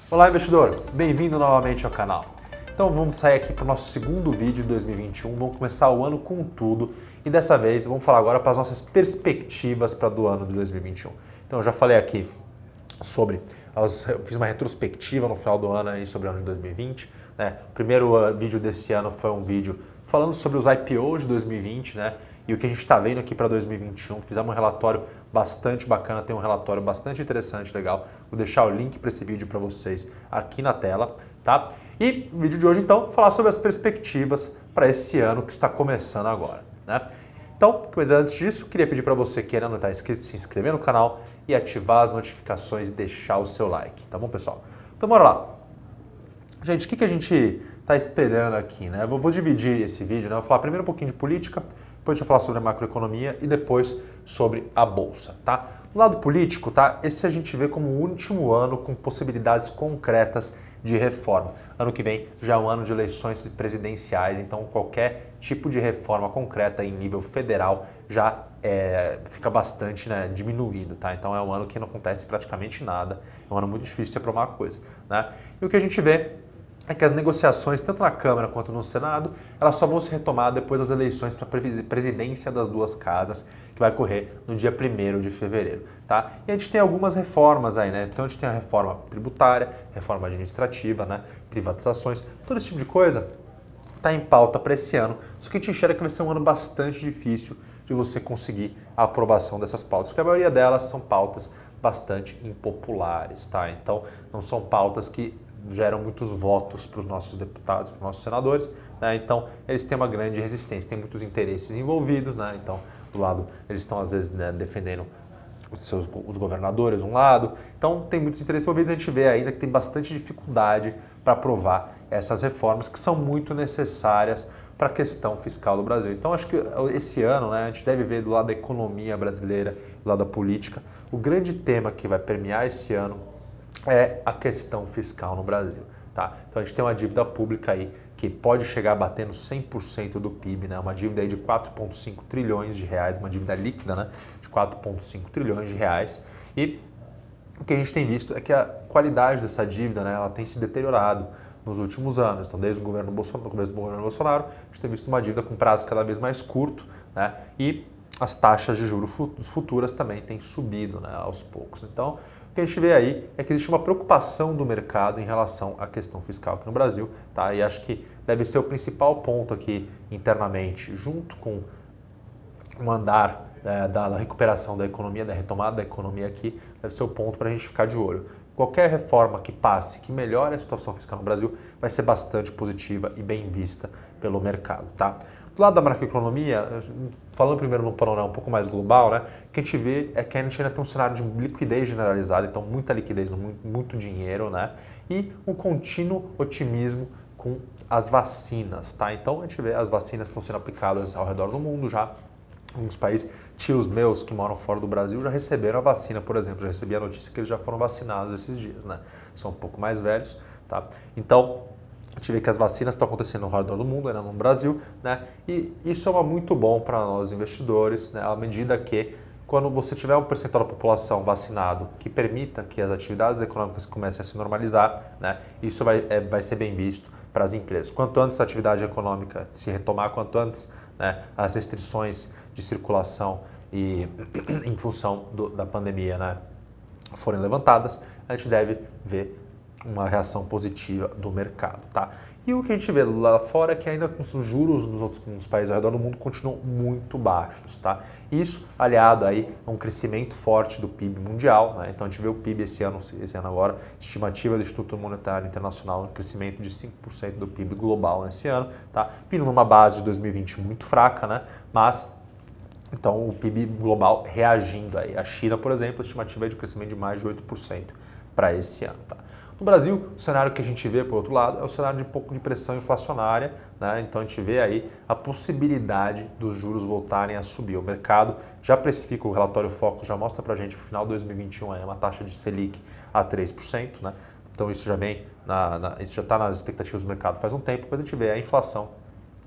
Olá, investidor! Bem-vindo novamente ao canal. Então vamos sair aqui para o nosso segundo vídeo de 2021, vamos começar o ano com tudo e dessa vez vamos falar agora para as nossas perspectivas para do ano de 2021. Então eu já falei aqui sobre, eu fiz uma retrospectiva no final do ano aí sobre o ano de 2020, né? O primeiro vídeo desse ano foi um vídeo falando sobre os IPOs de 2020, né? E o que a gente está vendo aqui para 2021, fizemos um relatório bastante bacana, tem um relatório bastante interessante, legal. Vou deixar o link para esse vídeo para vocês aqui na tela, tá? E o vídeo de hoje, então, falar sobre as perspectivas para esse ano que está começando agora, né? Então, mas antes disso, queria pedir para você que ainda não está inscrito, se inscrever no canal e ativar as notificações e deixar o seu like, tá bom, pessoal? Então, bora lá. Gente, o que a gente está esperando aqui, né? Eu vou dividir esse vídeo, né? Eu vou falar primeiro um pouquinho de política, depois eu vou falar sobre a macroeconomia e depois sobre a bolsa, tá? Do lado político, tá? Esse a gente vê como o último ano com possibilidades concretas de reforma. Ano que vem já é um ano de eleições presidenciais, então qualquer tipo de reforma concreta em nível federal já fica bastante, né, diminuído, tá? Então é um ano que não acontece praticamente nada, é um ano muito difícil de aprovar coisa, né? E o que a gente vê é que as negociações, tanto na Câmara quanto no Senado, elas só vão se retomar depois das eleições para a presidência das duas casas, que vai ocorrer no dia 1º de fevereiro, tá? E a gente tem algumas reformas aí, né? Então a gente tem a reforma tributária, reforma administrativa, né? Privatizações, todo esse tipo de coisa está em pauta para esse ano, só que a gente enxerga que vai ser um ano bastante difícil de você conseguir a aprovação dessas pautas, porque a maioria delas são pautas bastante impopulares, tá? Então não são pautas que geram muitos votos para os nossos deputados, para os nossos senadores, né? Então eles têm uma grande resistência, tem muitos interesses envolvidos, né? Então do lado eles estão às vezes, né, defendendo os governadores de um lado, então tem muitos interesses envolvidos, a gente vê ainda que tem bastante dificuldade para aprovar essas reformas que são muito necessárias para a questão fiscal do Brasil. Então acho que esse ano, né, a gente deve ver do lado da economia brasileira, do lado da política, o grande tema que vai permear esse ano é a questão fiscal no Brasil, tá? Então a gente tem uma dívida pública aí que pode chegar batendo 100% do PIB, né? Uma dívida aí de 4,5 trilhões de reais, uma dívida líquida, né? De 4,5 trilhões de reais. E o que a gente tem visto é que a qualidade dessa dívida, né, ela tem se deteriorado nos últimos anos. Então, desde o governo Bolsonaro, no começo do governo Bolsonaro, a gente tem visto uma dívida com prazo cada vez mais curto, né? E as taxas de juros futuras também têm subido, né, aos poucos. Então, o que a gente vê aí é que existe uma preocupação do mercado em relação à questão fiscal aqui no Brasil, tá? E acho que deve ser o principal ponto aqui internamente, junto com o andar da recuperação da economia, da retomada da economia aqui, deve ser o ponto para a gente ficar de olho. Qualquer reforma que passe, que melhore a situação fiscal no Brasil, vai ser bastante positiva e bem vista pelo mercado, tá? Do lado da macroeconomia, falando primeiro num panorama um pouco mais global, né, o que a gente vê é que a gente ainda tem um cenário de liquidez generalizada, então muita liquidez, muito dinheiro, né, e um contínuo otimismo com as vacinas, tá? Então a gente vê as vacinas estão sendo aplicadas ao redor do mundo já. Alguns países, tios meus que moram fora do Brasil já receberam a vacina, por exemplo, já recebi a notícia que eles já foram vacinados esses dias, né? São um pouco mais velhos, tá? Então, a gente vê que as vacinas estão acontecendo ao redor do mundo, ainda no Brasil, né? E isso é muito bom para nós investidores, né? À medida que quando você tiver um percentual da população vacinado que permita que as atividades econômicas comecem a se normalizar, né? Isso vai ser bem visto para as empresas. Quanto antes a atividade econômica se retomar, quanto antes, né, as restrições de circulação e em função da pandemia, né, forem levantadas, a gente deve ver uma reação positiva do mercado, tá? E o que a gente vê lá fora é que ainda com os juros nos países ao redor do mundo continuam muito baixos, tá? Isso aliado aí a um crescimento forte do PIB mundial, né? Então a gente vê o PIB esse ano agora, estimativa do Instituto Monetário Internacional, um crescimento de 5% do PIB global nesse ano, tá? Vindo numa base de 2020 muito fraca, né? Mas então o PIB global reagindo aí. A China, por exemplo, a estimativa é de crescimento de mais de 8% para esse ano, tá? No Brasil, o cenário que a gente vê, por outro lado, é o cenário de um pouco de pressão inflacionária, né? Então a gente vê aí a possibilidade dos juros voltarem a subir. O mercado já precifica, o relatório Focus já mostra para a gente que no final de 2021 é uma taxa de Selic a 3%, né? Então isso já vem, isso já está nas expectativas do mercado faz um tempo, depois a gente vê a inflação,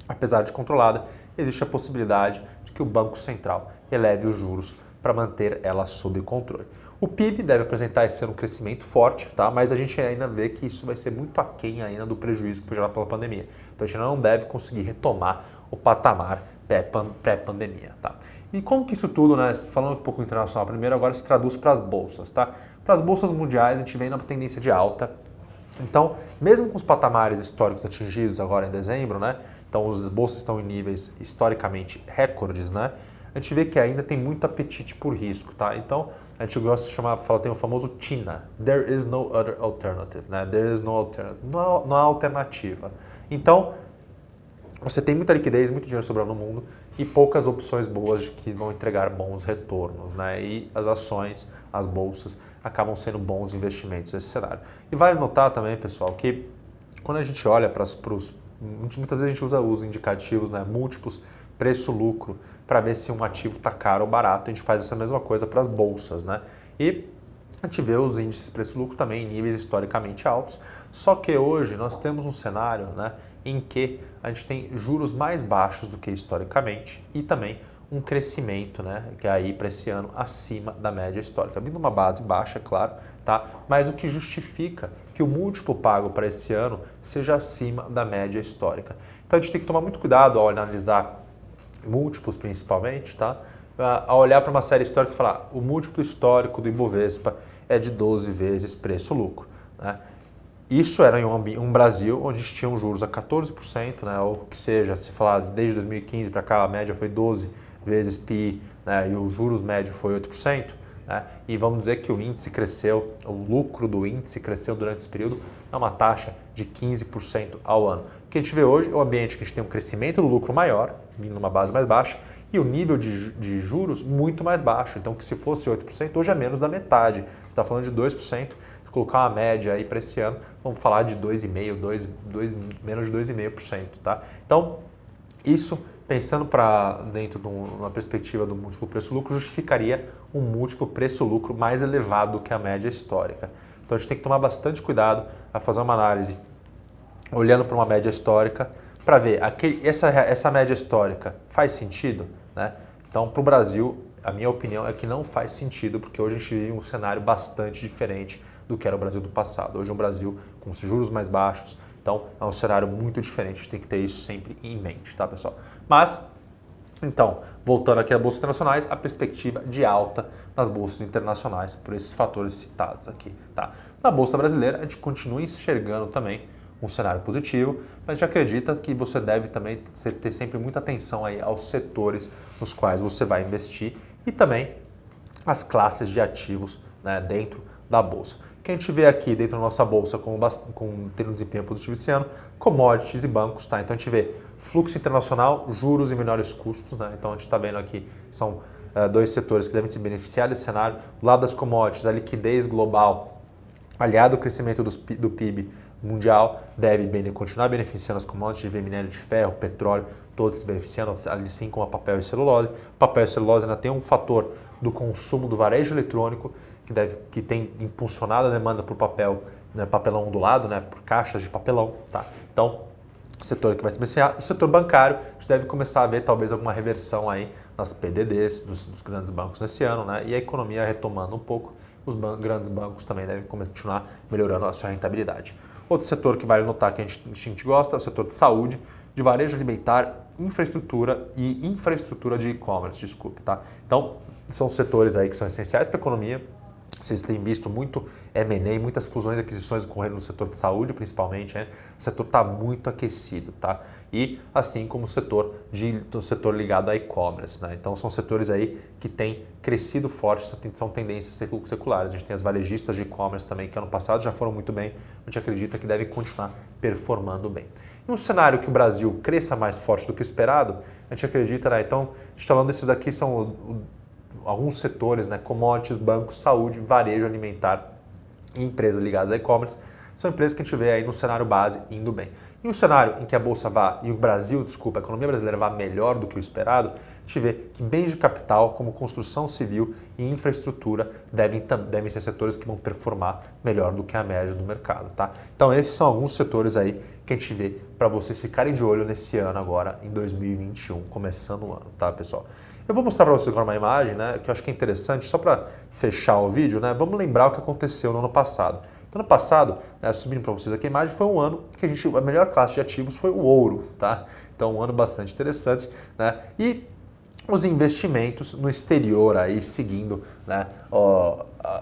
apesar de controlada, existe a possibilidade de que o Banco Central eleve os juros para manter ela sob controle. O PIB deve apresentar esse ano um crescimento forte, tá? Mas a gente ainda vê que isso vai ser muito aquém ainda do prejuízo que foi gerado pela pandemia. Então a gente não deve conseguir retomar o patamar pré-pandemia, tá? E como que isso tudo, né, falando um pouco internacional primeiro, agora se traduz para as bolsas, tá? Para as bolsas mundiais a gente vem na tendência de alta. Então, mesmo com os patamares históricos atingidos agora em dezembro, né? Então as bolsas estão em níveis historicamente recordes, né? A gente vê que ainda tem muito apetite por risco, tá? Então, a gente gosta de chamar, tem o famoso TINA, there is no other alternative, né? There is no alternative, não há alternativa. Então, você tem muita liquidez, muito dinheiro sobrando no mundo e poucas opções boas que vão entregar bons retornos, né? E as ações, as bolsas, acabam sendo bons investimentos nesse cenário. E vale notar também, pessoal, que quando a gente olha para os... Muitas vezes a gente usa os indicativos, né? Múltiplos, preço-lucro, para ver se um ativo está caro ou barato. A gente faz essa mesma coisa para as bolsas, né? E a gente vê os índices preço-lucro também em níveis historicamente altos, só que hoje nós temos um cenário, né, em que a gente tem juros mais baixos do que historicamente e também um crescimento, né, que é aí para esse ano acima da média histórica, vindo uma base baixa, é claro, tá? Mas o que justifica que o múltiplo pago para esse ano seja acima da média histórica. Então a gente tem que tomar muito cuidado ao analisar múltiplos principalmente, tá? A olhar para uma série histórica e falar o múltiplo histórico do Ibovespa é de 12 vezes preço-lucro, né? Isso era em um Brasil onde a gente tinha um juros a 14%, né? Ou que seja, se falar desde 2015 para cá, a média foi 12 vezes PI, né? E o juros médio foi 8%, né? E vamos dizer que o índice cresceu, o lucro do índice cresceu durante esse período a uma taxa de 15% ao ano. O que a gente vê hoje é um ambiente que a gente tem um crescimento do lucro maior, vindo numa base mais baixa, e o nível de juros muito mais baixo. Então, que se fosse 8%, hoje é menos da metade. Está falando de 2%. Se colocar uma média aí para esse ano, vamos falar de 2,5%, menos de 2,5%. Tá? Então, isso, pensando para dentro de uma perspectiva do múltiplo preço-lucro, justificaria um múltiplo preço-lucro mais elevado do que a média histórica. Então, a gente tem que tomar bastante cuidado a fazer uma análise olhando para uma média histórica, para ver, essa média histórica faz sentido? Né? Então, para o Brasil, a minha opinião é que não faz sentido, porque hoje a gente vive um cenário bastante diferente do que era o Brasil do passado. Hoje é um Brasil com juros mais baixos, então é um cenário muito diferente, a gente tem que ter isso sempre em mente, tá, pessoal? Mas, então, voltando aqui às bolsas internacionais, a perspectiva de alta nas bolsas internacionais, por esses fatores citados aqui, tá? Na bolsa brasileira, a gente continua enxergando também um cenário positivo, mas a gente acredita que você deve também ter sempre muita atenção aí aos setores nos quais você vai investir e também as classes de ativos, né, dentro da bolsa. O que a gente vê aqui dentro da nossa bolsa tendo um desempenho positivo esse ano, commodities e bancos, tá? Então a gente vê fluxo internacional, juros e menores custos, né? Então a gente está vendo aqui, são dois setores que devem se beneficiar desse cenário. Do lado das commodities, a liquidez global, aliado ao crescimento do PIB mundial, deve continuar beneficiando as commodities, de minério de ferro, petróleo, todos se beneficiando, assim como a papel e celulose. Papel e celulose ainda tem um fator do consumo do varejo eletrônico, que tem impulsionado a demanda por papel, né, papelão ondulado, né, por caixas de papelão. Tá? Então, o setor que vai se beneficiar, o setor bancário, a gente deve começar a ver talvez alguma reversão aí nas PDDs dos grandes bancos nesse ano, né, e a economia retomando um pouco, os grandes bancos também devem continuar melhorando a sua rentabilidade. Outro setor que vale notar que a gente gosta é o setor de saúde, de varejo alimentar, infraestrutura e infraestrutura de e-commerce, desculpe, tá? Então, são setores aí que são essenciais para a economia. Vocês têm visto muito M&A, muitas fusões e aquisições ocorrendo no setor de saúde, principalmente, né? O setor está muito aquecido, tá? E assim como o setor ligado a e-commerce, né? Então são setores aí que têm crescido forte, são tendências seculares. A gente tem as varejistas de e-commerce também, que ano passado já foram muito bem, a gente acredita que devem continuar performando bem. Em um cenário que o Brasil cresça mais forte do que esperado, a gente acredita, né? Então, a gente está falando desses daqui são alguns setores, né, commodities, bancos, saúde, varejo alimentar e empresas ligadas a e-commerce, são empresas que a gente vê aí no cenário base indo bem. Em um cenário em que a a economia brasileira vá melhor do que o esperado, a gente vê que bens de capital, como construção civil e infraestrutura, devem ser setores que vão performar melhor do que a média do mercado, tá? Então esses são alguns setores aí que a gente vê para vocês ficarem de olho nesse ano agora, em 2021, começando o ano, tá, pessoal? Eu vou mostrar para vocês agora uma imagem, né, que eu acho que é interessante, só para fechar o vídeo, né, vamos lembrar o que aconteceu no ano passado. Então, ano passado, né, subindo para vocês aqui a imagem, foi um ano que a melhor classe de ativos foi o ouro, tá? Então, um ano bastante interessante, né? E os investimentos no exterior aí seguindo, né,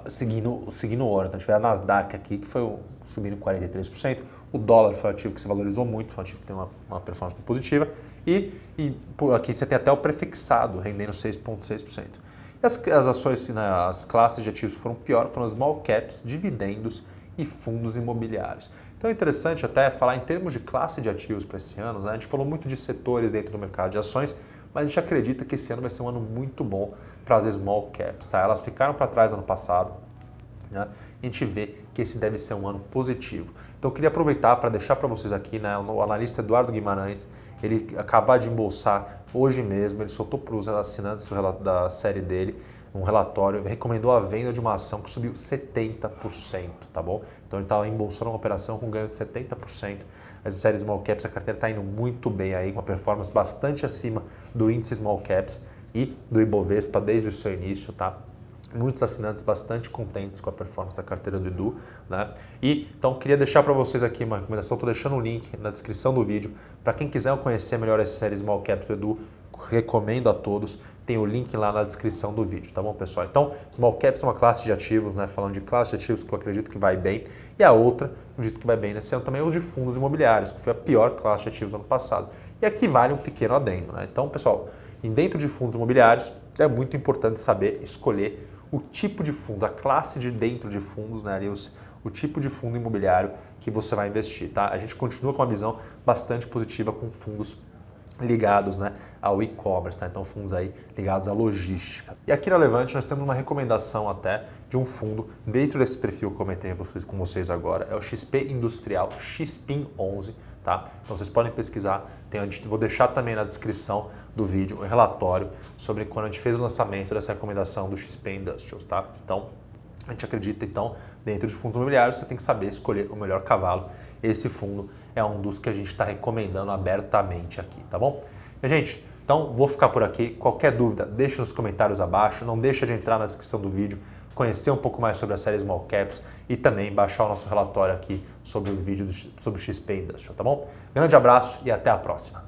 seguindo o ouro. Então, a gente vê a Nasdaq aqui, que foi subindo 43%, o dólar foi um ativo que se valorizou muito, foi um ativo que tem uma performance positiva, e aqui você tem até o prefixado rendendo 6,6%. E as ações, né, as classes de ativos que foram pior foram as small caps, dividendos e fundos imobiliários. Então é interessante até falar em termos de classe de ativos para esse ano, né? A gente falou muito de setores dentro do mercado de ações, mas a gente acredita que esse ano vai ser um ano muito bom para as small caps, tá? Elas ficaram para trás ano passado, né? A gente vê que esse deve ser um ano positivo. Então eu queria aproveitar para deixar para vocês aqui, né, o analista Eduardo Guimarães, ele acabar de embolsar hoje mesmo, ele soltou para os assinantes da série dele um relatório, recomendou a venda de uma ação que subiu 70%, tá bom? Então ele estava embolsando uma operação com ganho de 70%. As séries Small Caps, a carteira está indo muito bem aí, com uma performance bastante acima do índice Small Caps e do Ibovespa desde o seu início, tá? Muitos assinantes bastante contentes com a performance da carteira do Edu, né? E então queria deixar para vocês aqui uma recomendação, estou deixando o link na descrição do vídeo para quem quiser conhecer melhor essa série Small Caps do Edu, recomendo a todos. Tem o link lá na descrição do vídeo, tá bom, pessoal? Então, Small Caps é uma classe de ativos, né? Falando de classe de ativos que eu acredito que vai bem. E a outra, acredito que vai bem nesse ano também, é o de fundos imobiliários, que foi a pior classe de ativos ano passado. E aqui vale um pequeno adendo, né? Então, pessoal, dentro de fundos imobiliários, é muito importante saber escolher o tipo de fundo, a classe de dentro de fundos, né? Ali o tipo de fundo imobiliário que você vai investir, tá? A gente continua com uma visão bastante positiva com fundos ligados, né, ao e-commerce, tá? Então fundos aí ligados à logística. E aqui na Levante nós temos uma recomendação até de um fundo dentro desse perfil que eu comentei com vocês agora, é o XP Industrial XPIN11, tá? Então vocês podem pesquisar, vou deixar também na descrição do vídeo o relatório sobre quando a gente fez o lançamento dessa recomendação do XP Industrials, tá? Então a gente acredita, então, dentro de fundos imobiliários, você tem que saber escolher o melhor cavalo. Esse fundo é um dos que a gente está recomendando abertamente aqui, tá bom? E, gente, então vou ficar por aqui. Qualquer dúvida, deixa nos comentários abaixo. Não deixa de entrar na descrição do vídeo, conhecer um pouco mais sobre a série Small Caps e também baixar o nosso relatório aqui sobre o vídeo sobre o XP Industrial, tá bom? Grande abraço e até a próxima.